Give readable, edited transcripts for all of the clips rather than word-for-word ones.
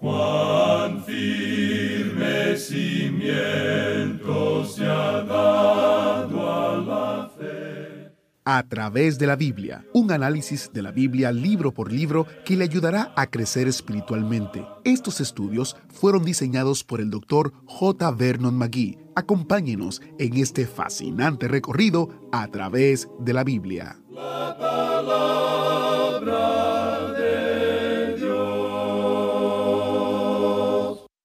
Cuán firme cimiento se ha dado a la fe. A través de la Biblia, un análisis de la Biblia libro por libro que le ayudará a crecer espiritualmente. Estos estudios fueron diseñados por el Dr. J. Vernon McGee. Acompáñenos en este fascinante recorrido a través de la Biblia. La palabra de Dios.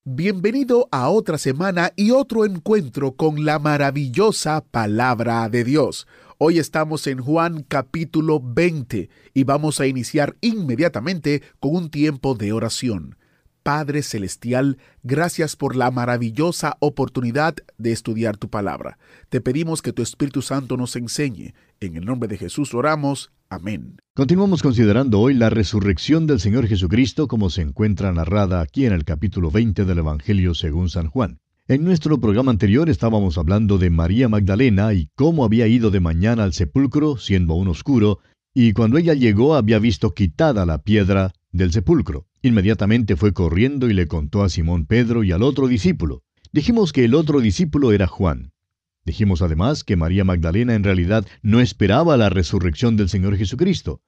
Bienvenido a otra semana y otro encuentro con la maravillosa palabra de Dios. Hoy estamos en Juan capítulo 20 y vamos a iniciar inmediatamente con un tiempo de oración. Padre Celestial, gracias por la maravillosa oportunidad de estudiar tu palabra. Te pedimos que tu Espíritu Santo nos enseñe. En el nombre de Jesús oramos. Amén. Continuamos considerando hoy la resurrección del Señor Jesucristo como se encuentra narrada aquí en el capítulo 20 del Evangelio según San Juan. En nuestro programa anterior estábamos hablando de María Magdalena y cómo había ido de mañana al sepulcro, siendo aún oscuro, y cuando ella llegó había visto quitada la piedra del sepulcro. Inmediatamente fue corriendo y le contó a Simón Pedro y al otro discípulo. Dijimos que el otro discípulo era Juan. Dijimos además que María Magdalena en realidad no esperaba la resurrección del Señor Jesucristo.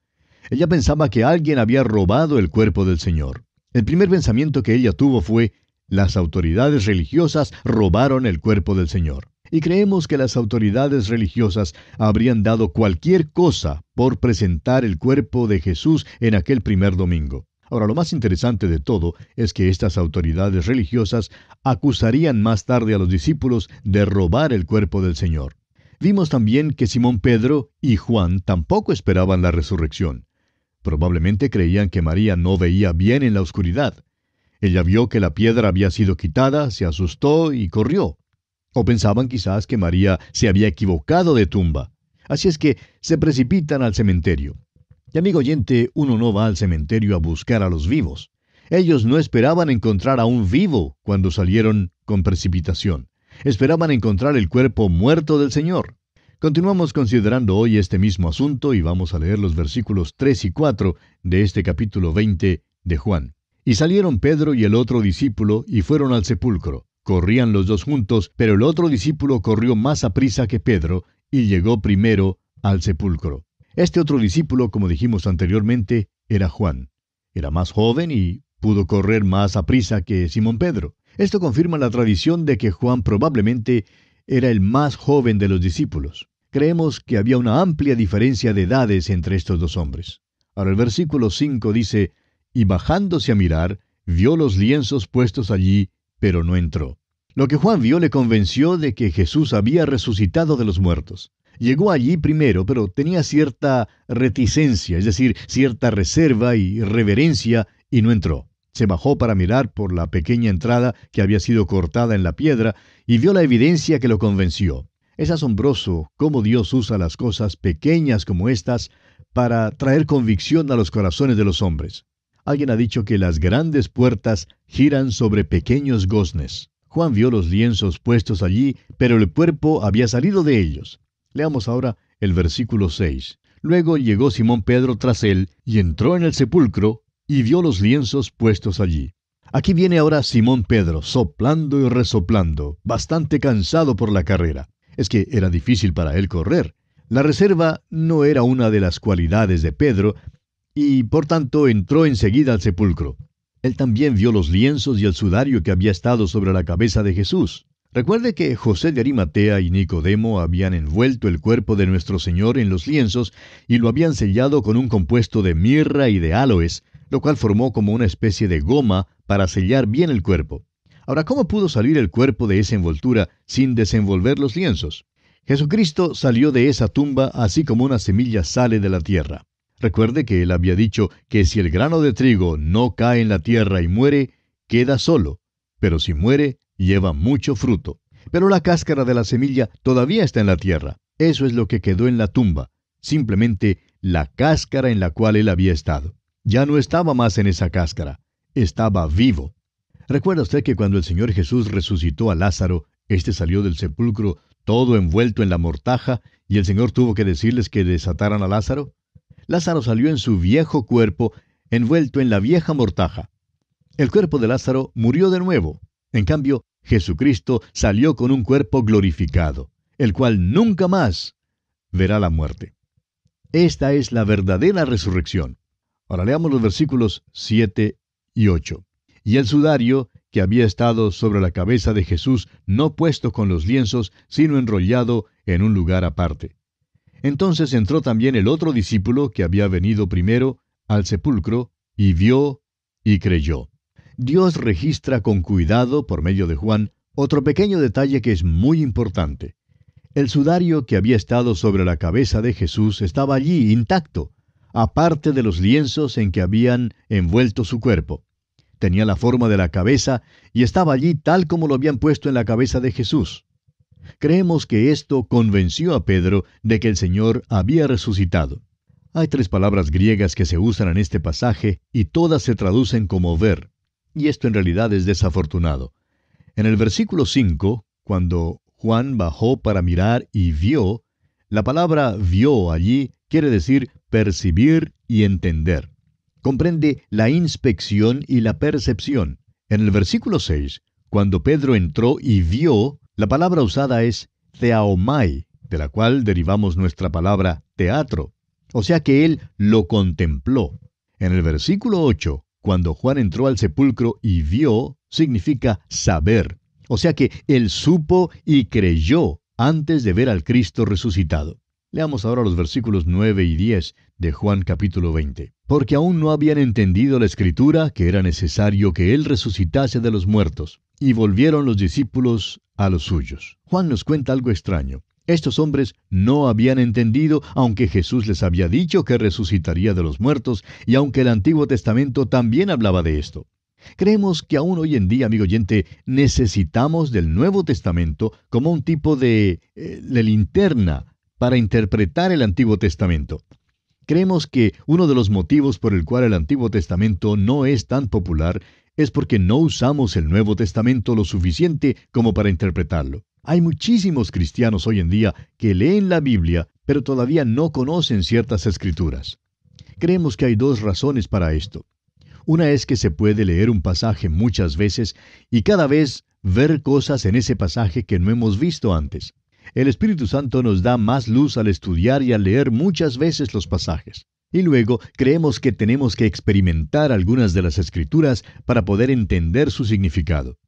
Ella pensaba que alguien había robado el cuerpo del Señor. El primer pensamiento que ella tuvo fue: las autoridades religiosas robaron el cuerpo del Señor. Y creemos que las autoridades religiosas habrían dado cualquier cosa por presentar el cuerpo de Jesús en aquel primer domingo. Ahora, lo más interesante de todo es que estas autoridades religiosas acusarían más tarde a los discípulos de robar el cuerpo del Señor. Vimos también que Simón Pedro y Juan tampoco esperaban la resurrección. Probablemente creían que María no veía bien en la oscuridad. Ella vio que la piedra había sido quitada, se asustó y corrió. O pensaban quizás que María se había equivocado de tumba. Así es que se precipitan al cementerio. Y amigo oyente, uno no va al cementerio a buscar a los vivos. Ellos no esperaban encontrar a un vivo cuando salieron con precipitación. Esperaban encontrar el cuerpo muerto del Señor. Continuamos considerando hoy este mismo asunto y vamos a leer los versículos 3 y 4 de este capítulo 20 de Juan. Y salieron Pedro y el otro discípulo y fueron al sepulcro. Corrían los dos juntos, pero el otro discípulo corrió más aprisa que Pedro y llegó primero al sepulcro. Este otro discípulo, como dijimos anteriormente, era Juan. Era más joven y pudo correr más aprisa que Simón Pedro. Esto confirma la tradición de que Juan probablemente era el más joven de los discípulos. Creemos que había una amplia diferencia de edades entre estos dos hombres. Ahora el versículo 5 dice: y bajándose a mirar, vio los lienzos puestos allí, pero no entró. Lo que Juan vio le convenció de que Jesús había resucitado de los muertos. Llegó allí primero, pero tenía cierta reticencia, es decir, cierta reserva y reverencia, y no entró. Se bajó para mirar por la pequeña entrada que había sido cortada en la piedra, y vio la evidencia que lo convenció. Es asombroso cómo Dios usa las cosas pequeñas como estas para traer convicción a los corazones de los hombres. Alguien ha dicho que las grandes puertas giran sobre pequeños goznes. Juan vio los lienzos puestos allí, pero el cuerpo había salido de ellos. Leamos ahora el versículo 6. Luego llegó Simón Pedro tras él, y entró en el sepulcro, y vio los lienzos puestos allí. Aquí viene ahora Simón Pedro, soplando y resoplando, bastante cansado por la carrera. Es que era difícil para él correr. La reserva no era una de las cualidades de Pedro, y por tanto entró enseguida al sepulcro. Él también vio los lienzos y el sudario que había estado sobre la cabeza de Jesús. Recuerde que José de Arimatea y Nicodemo habían envuelto el cuerpo de nuestro Señor en los lienzos y lo habían sellado con un compuesto de mirra y de áloes, lo cual formó como una especie de goma para sellar bien el cuerpo. Ahora, ¿cómo pudo salir el cuerpo de esa envoltura sin desenvolver los lienzos? Jesucristo salió de esa tumba así como una semilla sale de la tierra. Recuerde que él había dicho que si el grano de trigo no cae en la tierra y muere, queda solo, pero si muere, lleva mucho fruto. Pero la cáscara de la semilla todavía está en la tierra. Eso es lo que quedó en la tumba, simplemente la cáscara en la cual él había estado. Ya no estaba más en esa cáscara, estaba vivo. ¿Recuerda usted que cuando el Señor Jesús resucitó a Lázaro, éste salió del sepulcro todo envuelto en la mortaja, y el Señor tuvo que decirles que desataran a Lázaro? Lázaro salió en su viejo cuerpo, envuelto en la vieja mortaja. El cuerpo de Lázaro murió de nuevo. En cambio, Jesucristo salió con un cuerpo glorificado, el cual nunca más verá la muerte. Esta es la verdadera resurrección. Ahora leamos los versículos 7 y 8. Y el sudario que había estado sobre la cabeza de Jesús, no puesto con los lienzos, sino enrollado en un lugar aparte. Entonces entró también el otro discípulo que había venido primero al sepulcro, y vio y creyó. Dios registra con cuidado, por medio de Juan, otro pequeño detalle que es muy importante. El sudario que había estado sobre la cabeza de Jesús estaba allí, intacto, aparte de los lienzos en que habían envuelto su cuerpo. Tenía la forma de la cabeza y estaba allí tal como lo habían puesto en la cabeza de Jesús. Creemos que esto convenció a Pedro de que el Señor había resucitado. Hay 3 palabras griegas que se usan en este pasaje y todas se traducen como ver, y esto en realidad es desafortunado. En el versículo 5, cuando Juan bajó para mirar y vio, la palabra vio allí quiere decir percibir y entender. Comprende la inspección y la percepción. En el versículo 6, cuando Pedro entró y vio, la palabra usada es theaomai, de la cual derivamos nuestra palabra teatro. O sea que él lo contempló. En el versículo 8, cuando Juan entró al sepulcro y vio, significa saber. O sea que él supo y creyó antes de ver al Cristo resucitado. Leamos ahora los versículos 9 y 10 de Juan capítulo 20. Porque aún no habían entendido la Escritura que era necesario que Él resucitase de los muertos. Y volvieron los discípulos a los suyos. Juan nos cuenta algo extraño. Estos hombres no habían entendido, aunque Jesús les había dicho que resucitaría de los muertos, y aunque el Antiguo Testamento también hablaba de esto. Creemos que aún hoy en día, amigo oyente, necesitamos del Nuevo Testamento como un tipo de linterna para interpretar el Antiguo Testamento. Creemos que uno de los motivos por el cual el Antiguo Testamento no es tan popular es porque no usamos el Nuevo Testamento lo suficiente como para interpretarlo. Hay muchísimos cristianos hoy en día que leen la Biblia, pero todavía no conocen ciertas escrituras. Creemos que hay 2 razones para esto. Una es que se puede leer un pasaje muchas veces y cada vez ver cosas en ese pasaje que no hemos visto antes. El Espíritu Santo nos da más luz al estudiar y al leer muchas veces los pasajes. Y luego creemos que tenemos que experimentar algunas de las Escrituras para poder entender su significado.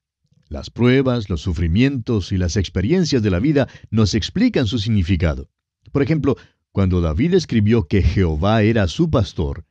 Las pruebas, los sufrimientos y las experiencias de la vida nos explican su significado. Por ejemplo, cuando David escribió que Jehová era su pastor,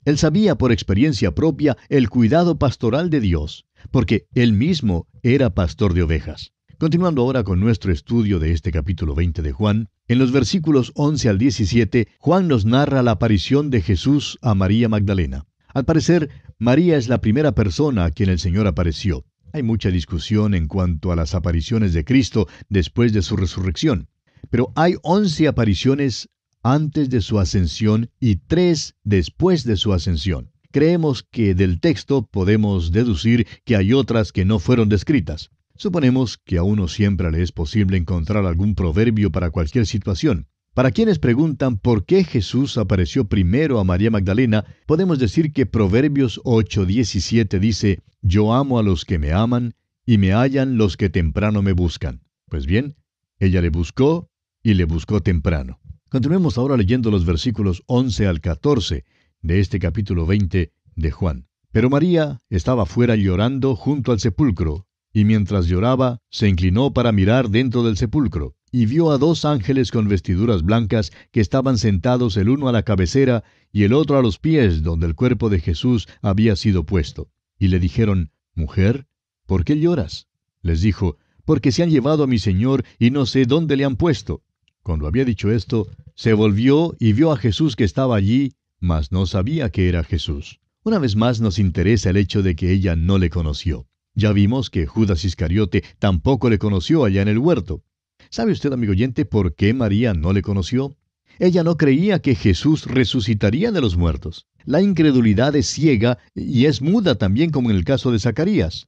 él sabía por experiencia propia el cuidado pastoral de Dios, porque él mismo era pastor de ovejas. Continuando ahora con nuestro estudio de este capítulo 20 de Juan, en los versículos 11 al 17, Juan nos narra la aparición de Jesús a María Magdalena. Al parecer, María es la primera persona a quien el Señor apareció. Hay mucha discusión en cuanto a las apariciones de Cristo después de su resurrección, pero hay 11 apariciones antes de su ascensión y 3 después de su ascensión. Creemos que del texto podemos deducir que hay otras que no fueron descritas. Suponemos que a uno siempre le es posible encontrar algún proverbio para cualquier situación. Para quienes preguntan por qué Jesús apareció primero a María Magdalena, podemos decir que Proverbios 8:17 dice: «Yo amo a los que me aman, y me hallan los que temprano me buscan». Pues bien, ella le buscó, y le buscó temprano. Continuemos ahora leyendo los versículos 11 al 14 de este capítulo 20 de Juan. Pero María estaba fuera llorando junto al sepulcro, y mientras lloraba, se inclinó para mirar dentro del sepulcro, y vio a 2 ángeles con vestiduras blancas que estaban sentados el uno a la cabecera y el otro a los pies donde el cuerpo de Jesús había sido puesto. Y le dijeron: «Mujer, ¿por qué lloras?». Les dijo: «Porque se han llevado a mi Señor y no sé dónde le han puesto». Cuando había dicho esto, se volvió y vio a Jesús que estaba allí, mas no sabía que era Jesús. Una vez más nos interesa el hecho de que ella no le conoció. Ya vimos que Judas Iscariote tampoco le conoció allá en el huerto. ¿Sabe usted, amigo oyente, por qué María no le conoció? Ella no creía que Jesús resucitaría de los muertos. La incredulidad es ciega y es muda también, como en el caso de Zacarías.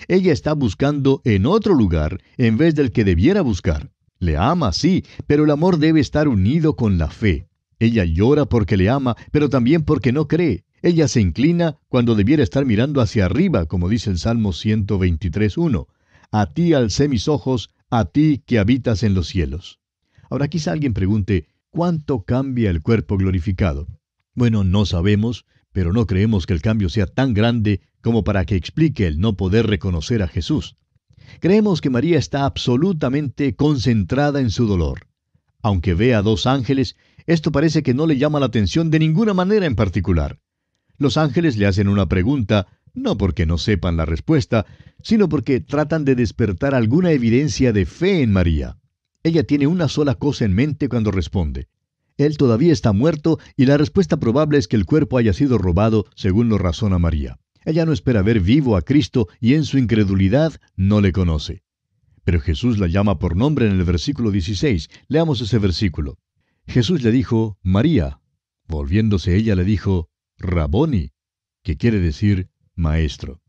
Ella está buscando en otro lugar en vez del que debiera buscar. Le ama, sí, pero el amor debe estar unido con la fe. Ella llora porque le ama, pero también porque no cree. Ella se inclina cuando debiera estar mirando hacia arriba, como dice el Salmo 123:1. A ti alcé mis ojos, a ti que habitas en los cielos. Ahora quizá alguien pregunte, ¿cuánto cambia el cuerpo glorificado? Bueno, no sabemos, pero no creemos que el cambio sea tan grande como para que explique el no poder reconocer a Jesús. Creemos que María está absolutamente concentrada en su dolor. Aunque ve a dos ángeles, esto parece que no le llama la atención de ninguna manera en particular. Los ángeles le hacen una pregunta, no porque no sepan la respuesta, sino porque tratan de despertar alguna evidencia de fe en María. Ella tiene una sola cosa en mente cuando responde. Él todavía está muerto y la respuesta probable es que el cuerpo haya sido robado, según lo razona María. Ella no espera ver vivo a Cristo y en su incredulidad no le conoce. Pero Jesús la llama por nombre en el versículo 16. Leamos ese versículo. Jesús le dijo, María. Volviéndose ella le dijo, Raboni, que quiere decir maestro.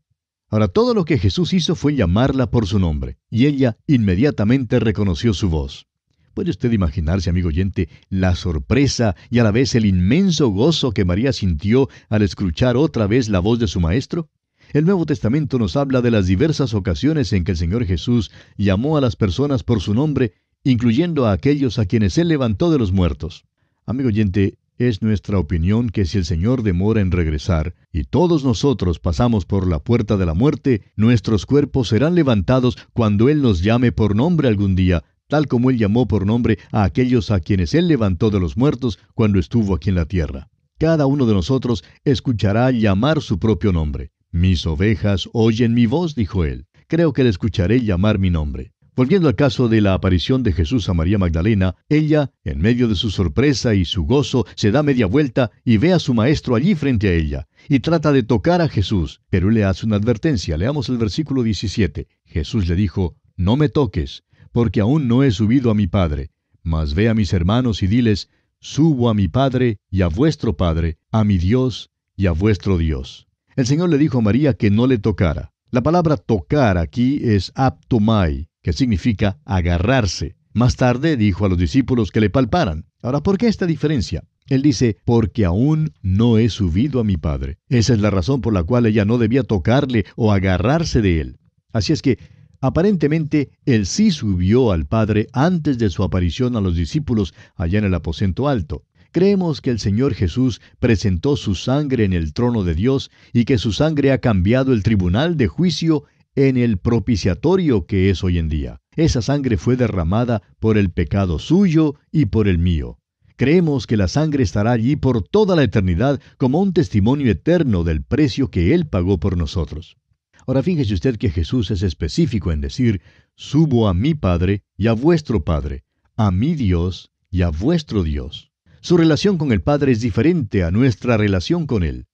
Ahora, todo lo que Jesús hizo fue llamarla por su nombre, y ella inmediatamente reconoció su voz. ¿Puede usted imaginarse, amigo oyente, la sorpresa y a la vez el inmenso gozo que María sintió al escuchar otra vez la voz de su maestro? El Nuevo Testamento nos habla de las diversas ocasiones en que el Señor Jesús llamó a las personas por su nombre, incluyendo a aquellos a quienes Él levantó de los muertos. Amigo oyente, es nuestra opinión que si el Señor demora en regresar, y todos nosotros pasamos por la puerta de la muerte, nuestros cuerpos serán levantados cuando Él nos llame por nombre algún día, tal como Él llamó por nombre a aquellos a quienes Él levantó de los muertos cuando estuvo aquí en la tierra. Cada uno de nosotros escuchará llamar su propio nombre. Mis ovejas oyen mi voz, dijo Él. Creo que le escucharé llamar mi nombre. Volviendo al caso de la aparición de Jesús a María Magdalena, ella, en medio de su sorpresa y su gozo, se da media vuelta y ve a su maestro allí frente a ella, y trata de tocar a Jesús, pero él le hace una advertencia. Leamos el versículo 17. Jesús le dijo, no me toques, porque aún no he subido a mi Padre, mas ve a mis hermanos y diles, subo a mi Padre y a vuestro Padre, a mi Dios y a vuestro Dios. El Señor le dijo a María que no le tocara. La palabra tocar aquí es aptomai, que significa agarrarse. Más tarde dijo a los discípulos que le palparan. Ahora, ¿por qué esta diferencia? Él dice, porque aún no he subido a mi Padre. Esa es la razón por la cual ella no debía tocarle o agarrarse de él. Así es que, aparentemente, él sí subió al Padre antes de su aparición a los discípulos allá en el aposento alto. Creemos que el Señor Jesús presentó su sangre en el trono de Dios y que su sangre ha cambiado el tribunal de juicio en el propiciatorio que es hoy en día. Esa sangre fue derramada por el pecado suyo y por el mío. Creemos que la sangre estará allí por toda la eternidad como un testimonio eterno del precio que Él pagó por nosotros. Ahora fíjese usted que Jesús es específico en decir, subo a mi Padre y a vuestro Padre, a mi Dios y a vuestro Dios. Su relación con el Padre es diferente a nuestra relación con Él.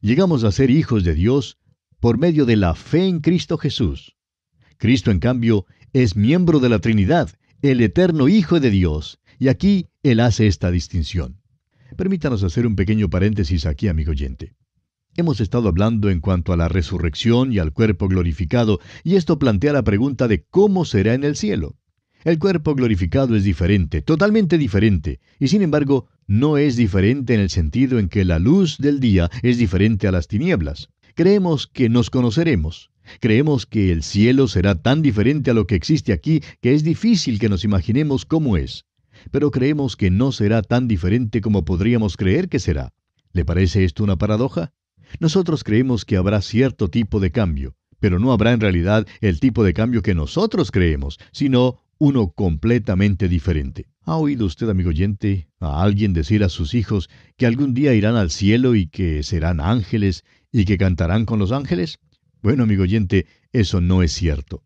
Llegamos a ser hijos de Dios por medio de la fe en Cristo Jesús. Cristo, en cambio, es miembro de la Trinidad, el eterno Hijo de Dios, y aquí Él hace esta distinción. Permítanos hacer un pequeño paréntesis aquí, amigo oyente. Hemos estado hablando en cuanto a la resurrección y al cuerpo glorificado, y esto plantea la pregunta de cómo será en el cielo. El cuerpo glorificado es diferente, totalmente diferente, y sin embargo, no es diferente en el sentido en que la luz del día es diferente a las tinieblas. Creemos que nos conoceremos. Creemos que el cielo será tan diferente a lo que existe aquí que es difícil que nos imaginemos cómo es. Pero creemos que no será tan diferente como podríamos creer que será. ¿Le parece esto una paradoja? Nosotros creemos que habrá cierto tipo de cambio, pero no habrá en realidad el tipo de cambio que nosotros creemos, sino uno completamente diferente. ¿Ha oído usted, amigo oyente, a alguien decir a sus hijos que algún día irán al cielo y que serán ángeles y que cantarán con los ángeles? Bueno, amigo oyente, eso no es cierto.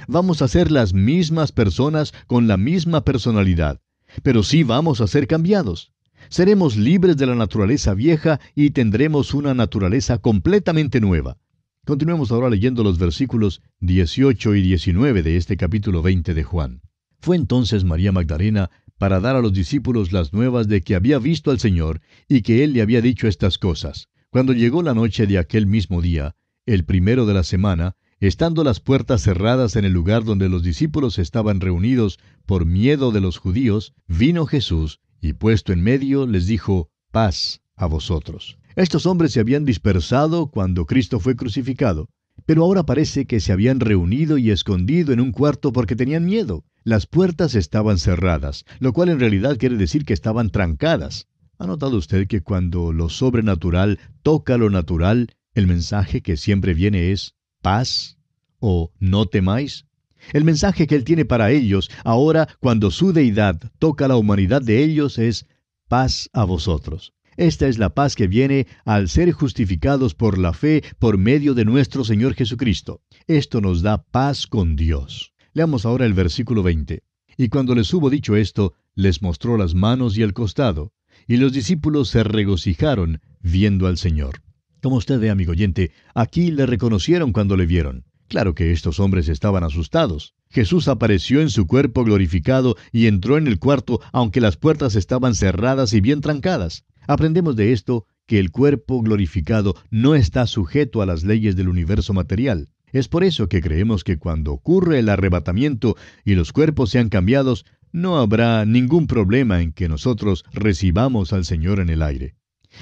Vamos a ser las mismas personas con la misma personalidad, pero sí vamos a ser cambiados. Seremos libres de la naturaleza vieja y tendremos una naturaleza completamente nueva. Continuemos ahora leyendo los versículos 18 y 19 de este capítulo 20 de Juan. Fue entonces María Magdalena para dar a los discípulos las nuevas de que había visto al Señor y que Él le había dicho estas cosas. Cuando llegó la noche de aquel mismo día, el primero de la semana, estando las puertas cerradas en el lugar donde los discípulos estaban reunidos por miedo de los judíos, vino Jesús y puesto en medio les dijo, paz a vosotros. Estos hombres se habían dispersado cuando Cristo fue crucificado, pero ahora parece que se habían reunido y escondido en un cuarto porque tenían miedo. Las puertas estaban cerradas, lo cual en realidad quiere decir que estaban trancadas. ¿Ha notado usted que cuando lo sobrenatural toca lo natural, el mensaje que siempre viene es paz o no temáis? El mensaje que Él tiene para ellos, ahora cuando su deidad toca la humanidad de ellos, es paz a vosotros. Esta es la paz que viene al ser justificados por la fe por medio de nuestro Señor Jesucristo. Esto nos da paz con Dios. Leamos ahora el versículo 20. Y cuando les hubo dicho esto, les mostró las manos y el costado. Y los discípulos se regocijaron viendo al Señor. Como usted ve, amigo oyente, aquí le reconocieron cuando le vieron. Claro que estos hombres estaban asustados. Jesús apareció en su cuerpo glorificado y entró en el cuarto, aunque las puertas estaban cerradas y bien trancadas. Aprendemos de esto que el cuerpo glorificado no está sujeto a las leyes del universo material. Es por eso que creemos que cuando ocurre el arrebatamiento y los cuerpos sean cambiados, no habrá ningún problema en que nosotros recibamos al Señor en el aire.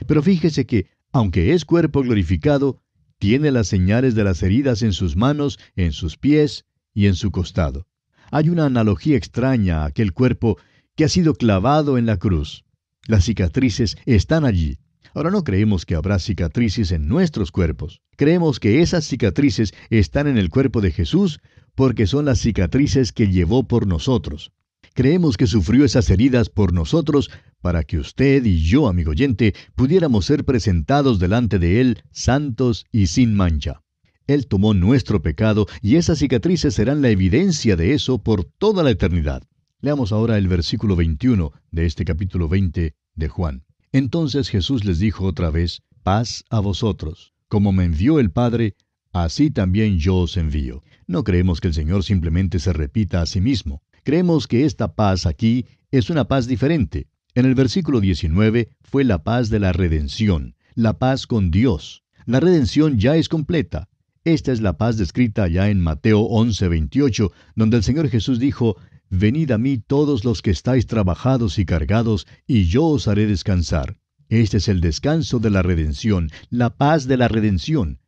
Pero fíjese que, aunque es cuerpo glorificado, tiene las señales de las heridas en sus manos, en sus pies y en su costado. Hay una analogía extraña a aquel cuerpo que ha sido clavado en la cruz. Las cicatrices están allí. Ahora no creemos que habrá cicatrices en nuestros cuerpos. Creemos que esas cicatrices están en el cuerpo de Jesús porque son las cicatrices que llevó por nosotros. Creemos que sufrió esas heridas por nosotros para que usted y yo, amigo oyente, pudiéramos ser presentados delante de Él santos y sin mancha. Él tomó nuestro pecado y esas cicatrices serán la evidencia de eso por toda la eternidad. Leamos ahora el versículo 21 de este capítulo 20 de Juan. Entonces Jesús les dijo otra vez, paz a vosotros. Como me envió el Padre, así también yo os envío. No creemos que el Señor simplemente se repita a sí mismo. Creemos que esta paz aquí es una paz diferente. En el versículo 19 fue la paz de la redención, la paz con Dios. La redención ya es completa. Esta es la paz descrita ya en Mateo 11:28, donde el Señor Jesús dijo, venid a mí todos los que estáis trabajados y cargados, y yo os haré descansar. Este es el descanso de la redención, la paz de la redención.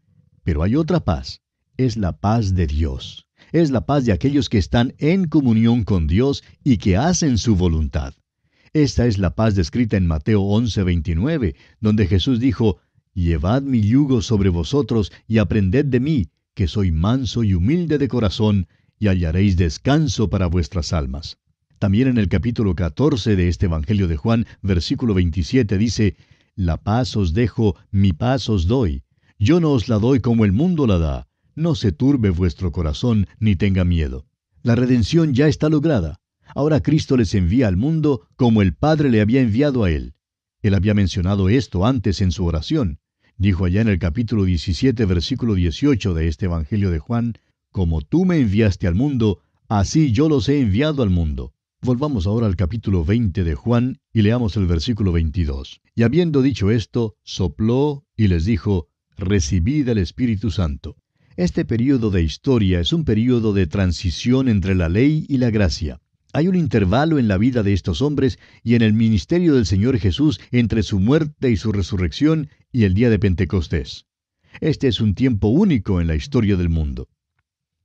Pero hay otra paz, es la paz de Dios. Es la paz de aquellos que están en comunión con Dios y que hacen su voluntad. Esta es la paz descrita en Mateo 11:29, donde Jesús dijo, llevad mi yugo sobre vosotros y aprended de mí, que soy manso y humilde de corazón, y hallaréis descanso para vuestras almas. También en el capítulo 14 de este Evangelio de Juan, versículo 27 dice, la paz os dejo, mi paz os doy. Yo no os la doy como el mundo la da. No se turbe vuestro corazón, ni tenga miedo. La redención ya está lograda. Ahora Cristo les envía al mundo como el Padre le había enviado a Él. Él había mencionado esto antes en su oración. Dijo allá en el capítulo 17, versículo 18 de este Evangelio de Juan, como tú me enviaste al mundo, así yo los he enviado al mundo. Volvamos ahora al capítulo 20 de Juan y leamos el versículo 22. Y habiendo dicho esto, sopló y les dijo, recibid el Espíritu Santo. Este período de historia es un período de transición entre la ley y la gracia. Hay un intervalo en la vida de estos hombres y en el ministerio del Señor Jesús entre su muerte y su resurrección y el día de Pentecostés. Este es un tiempo único en la historia del mundo.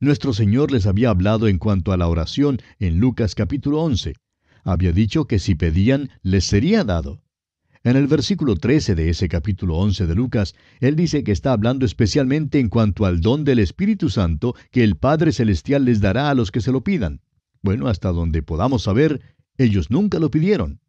Nuestro Señor les había hablado en cuanto a la oración en Lucas capítulo 11. Había dicho que si pedían, les sería dado. En el versículo 13 de ese capítulo 11 de Lucas, Él dice que está hablando especialmente en cuanto al don del Espíritu Santo que el Padre Celestial les dará a los que se lo pidan. Bueno, hasta donde podamos saber, ellos nunca lo pidieron.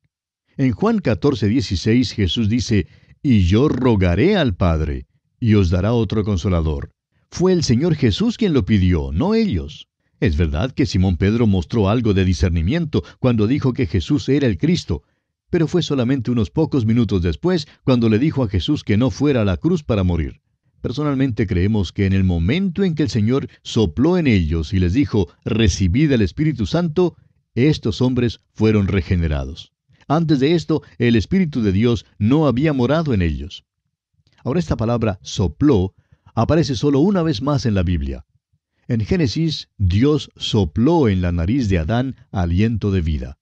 En Juan 14:16 Jesús dice, y yo rogaré al Padre, y os dará otro consolador. Fue el Señor Jesús quien lo pidió, no ellos. Es verdad que Simón Pedro mostró algo de discernimiento cuando dijo que Jesús era el Cristo, pero fue solamente unos pocos minutos después cuando le dijo a Jesús que no fuera a la cruz para morir. Personalmente creemos que en el momento en que el Señor sopló en ellos y les dijo, recibid el Espíritu Santo, estos hombres fueron regenerados. Antes de esto, el Espíritu de Dios no había morado en ellos. Ahora esta palabra sopló aparece solo una vez más en la Biblia. En Génesis, Dios sopló en la nariz de Adán aliento de vida.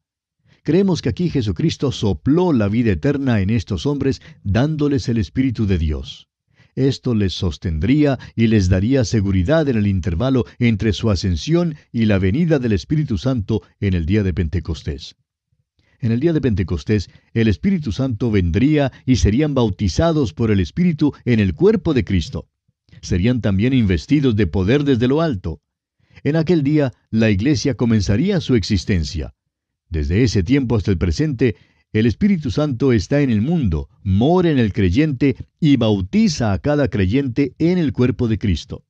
Creemos que aquí Jesucristo sopló la vida eterna en estos hombres, dándoles el Espíritu de Dios. Esto les sostendría y les daría seguridad en el intervalo entre su ascensión y la venida del Espíritu Santo en el día de Pentecostés. En el día de Pentecostés, el Espíritu Santo vendría y serían bautizados por el Espíritu en el cuerpo de Cristo. Serían también investidos de poder desde lo alto. En aquel día, la Iglesia comenzaría su existencia. Desde ese tiempo hasta el presente, el Espíritu Santo está en el mundo, mora en el creyente y bautiza a cada creyente en el cuerpo de Cristo.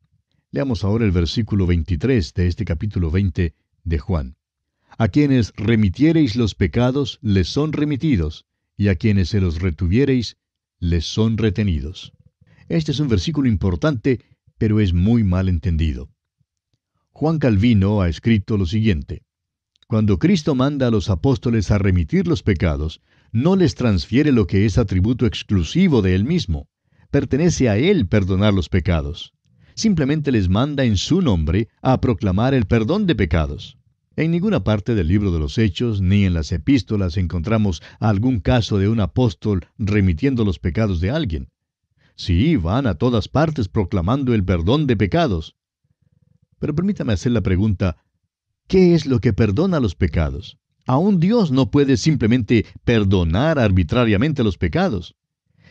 Leamos ahora el versículo 23 de este capítulo 20 de Juan. A quienes remitiereis los pecados, les son remitidos, y a quienes se los retuviereis, les son retenidos. Este es un versículo importante, pero es muy mal entendido. Juan Calvino ha escrito lo siguiente: cuando Cristo manda a los apóstoles a remitir los pecados, no les transfiere lo que es atributo exclusivo de Él mismo. Pertenece a Él perdonar los pecados. Simplemente les manda en su nombre a proclamar el perdón de pecados. En ninguna parte del libro de los Hechos, ni en las epístolas, encontramos algún caso de un apóstol remitiendo los pecados de alguien. Sí, van a todas partes proclamando el perdón de pecados. Pero permítame hacer la pregunta: ¿qué es lo que perdona los pecados? Aún Dios no puede simplemente perdonar arbitrariamente los pecados.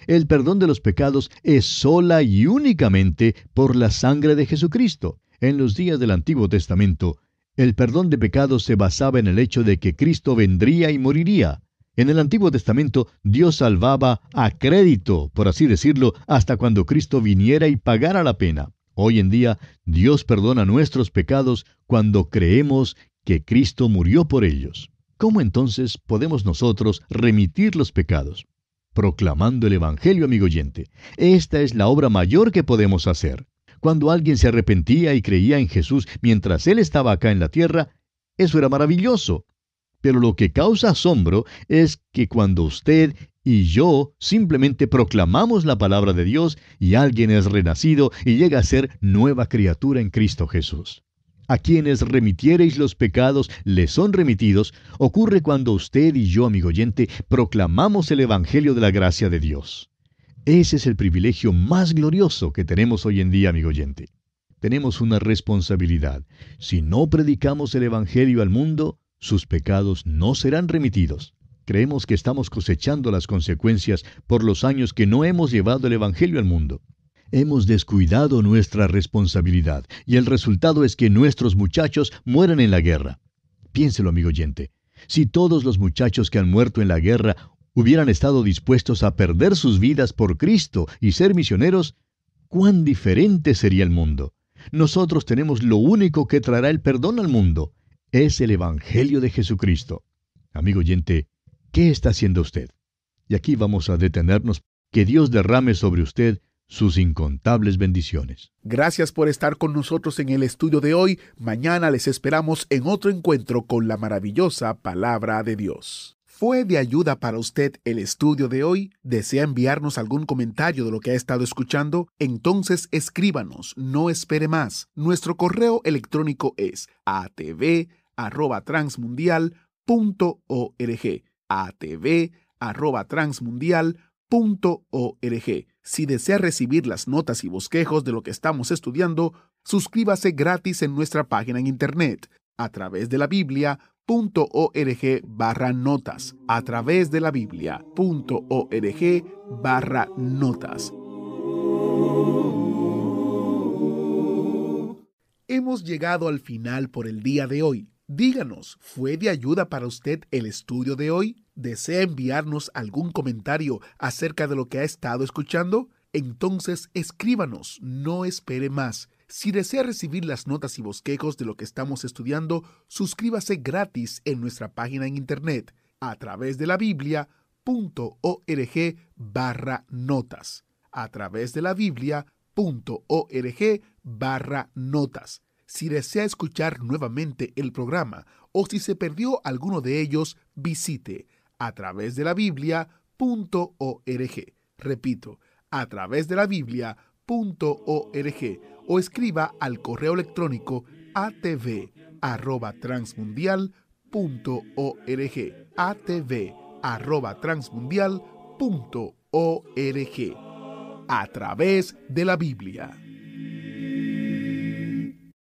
El perdón de los pecados es sola y únicamente por la sangre de Jesucristo. En los días del Antiguo Testamento, el perdón de pecados se basaba en el hecho de que Cristo vendría y moriría. En el Antiguo Testamento, Dios salvaba a crédito, por así decirlo, hasta cuando Cristo viniera y pagara la pena. Hoy en día, Dios perdona nuestros pecados cuando creemos que Cristo murió por ellos. ¿Cómo entonces podemos nosotros remitir los pecados? Proclamando el Evangelio, amigo oyente. Esta es la obra mayor que podemos hacer. Cuando alguien se arrepentía y creía en Jesús mientras Él estaba acá en la tierra, eso era maravilloso. Pero lo que causa asombro es que cuando usted y yo simplemente proclamamos la palabra de Dios y alguien es renacido y llega a ser nueva criatura en Cristo Jesús. A quienes remitiereis los pecados les son remitidos, ocurre cuando usted y yo, amigo oyente, proclamamos el Evangelio de la gracia de Dios. Ese es el privilegio más glorioso que tenemos hoy en día, amigo oyente. Tenemos una responsabilidad. Si no predicamos el Evangelio al mundo, sus pecados no serán remitidos. Creemos que estamos cosechando las consecuencias por los años que no hemos llevado el Evangelio al mundo. Hemos descuidado nuestra responsabilidad, y el resultado es que nuestros muchachos mueren en la guerra. Piénselo, amigo oyente. Si todos los muchachos que han muerto en la guerra hubieran estado dispuestos a perder sus vidas por Cristo y ser misioneros, ¿cuán diferente sería el mundo? Nosotros tenemos lo único que traerá el perdón al mundo. Es el Evangelio de Jesucristo. Amigo oyente, ¿qué está haciendo usted? Y aquí vamos a detenernos. Que Dios derrame sobre usted sus incontables bendiciones. Gracias por estar con nosotros en el estudio de hoy. Mañana les esperamos en otro encuentro con la maravillosa palabra de Dios. ¿Fue de ayuda para usted el estudio de hoy? ¿Desea enviarnos algún comentario de lo que ha estado escuchando? Entonces escríbanos, no espere más. Nuestro correo electrónico es atv@transmundial.org. atv@transmundial.org. Si desea recibir las notas y bosquejos de lo que estamos estudiando, suscríbase gratis en nuestra página en internet a través de la Biblia.org/notas. A través de la Biblia.org/notas. Hemos llegado al final por el día de hoy. Díganos, ¿fue de ayuda para usted el estudio de hoy? ¿Desea enviarnos algún comentario acerca de lo que ha estado escuchando? Entonces escríbanos, no espere más. Si desea recibir las notas y bosquejos de lo que estamos estudiando, suscríbase gratis en nuestra página en internet a través de la Biblia.org/notas. A través de la Biblia.org/notas. Si desea escuchar nuevamente el programa o si se perdió alguno de ellos, visite a través de la Biblia.org. Repito, a través de la Biblia.org o escriba al correo electrónico atv@transmundial.org. atv@transmundial.org, a través de la Biblia.